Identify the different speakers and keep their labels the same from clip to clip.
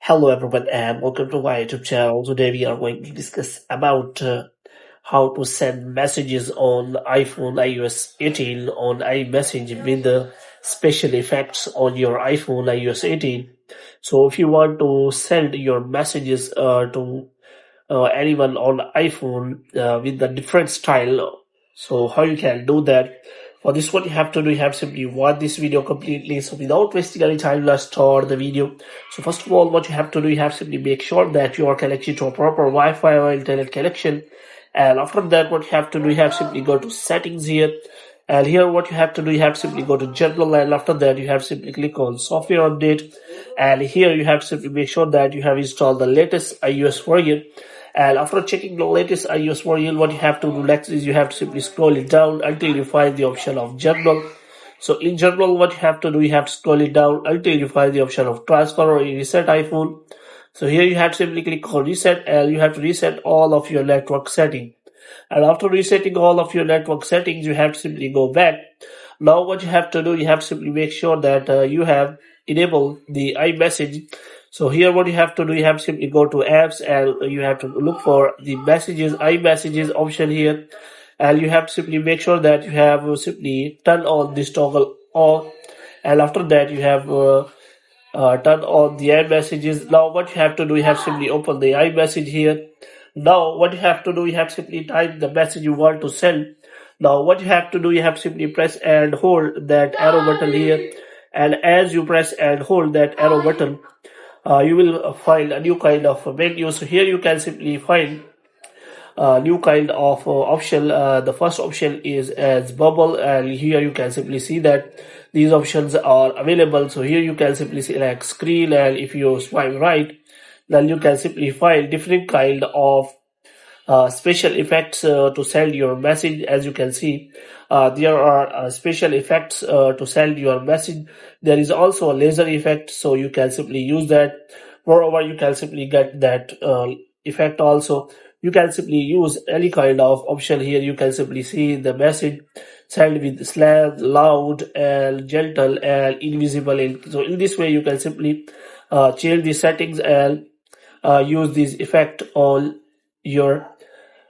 Speaker 1: Hello everyone and welcome to my YouTube channel. Today we are going to discuss about how to send messages on iPhone iOS 18 on iMessage with the special effects on your iPhone iOS 18. So if you want to send your messages to anyone on iPhone with a different style. So how you can do that? For this, what you have to do, you have simply watch this video completely. So without wasting any time, let's start the video. So first of all, what you have to do, you have simply make sure that you are connected to a proper Wi-Fi or internet connection. And after that, what you have to do, you have simply go to settings here. And here what you have to do, you have simply go to general, and after that you have simply click on software update. And here you have simply make sure that you have installed the latest iOS version. And after checking the latest iOS version, what you have to do next is you have to simply scroll it down until you find the option of general. So in general, what you have to do, you have to scroll it down until you find the option of transfer or reset iPhone. So here you have to simply click on reset, and you have to reset all of your network settings. And after resetting all of your network settings, you have to simply go back. Now what you have to do, you have to simply make sure that you have enabled the iMessage. So here what you have to do, you have to simply go to apps, and you have to look for the messages, iMessages option here. And you have to simply make sure that you have simply turn on this toggle on. And after that you have turn on the iMessages. Now what you have to do, you have simply open the iMessage here. Now what you have to do, you have simply type the message you want to send. Now what you have to do, you have simply press and hold that arrow button here. And as you press and hold that arrow button, you will find a new kind of menu. So here you can simply find new kind of option. The first option is as bubble, and here you can simply see that these options are available. So here you can simply select screen, and if you swipe right, then you can simply find different kind of special effects to send your message. As you can see, there are special effects to send your message. There is also a laser effect, so you can simply use that. Moreover, you can simply get that effect also. You can simply use any kind of option here. You can simply see the message send with slang, loud, and gentle, and invisible. So in this way, you can simply change the settings and use this effect on your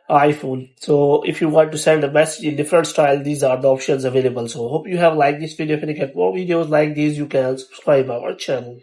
Speaker 1: iPhone. So if you want to send a message in different style, these are the options available. So hope you have liked this video. If you get more videos like these, you can subscribe our channel.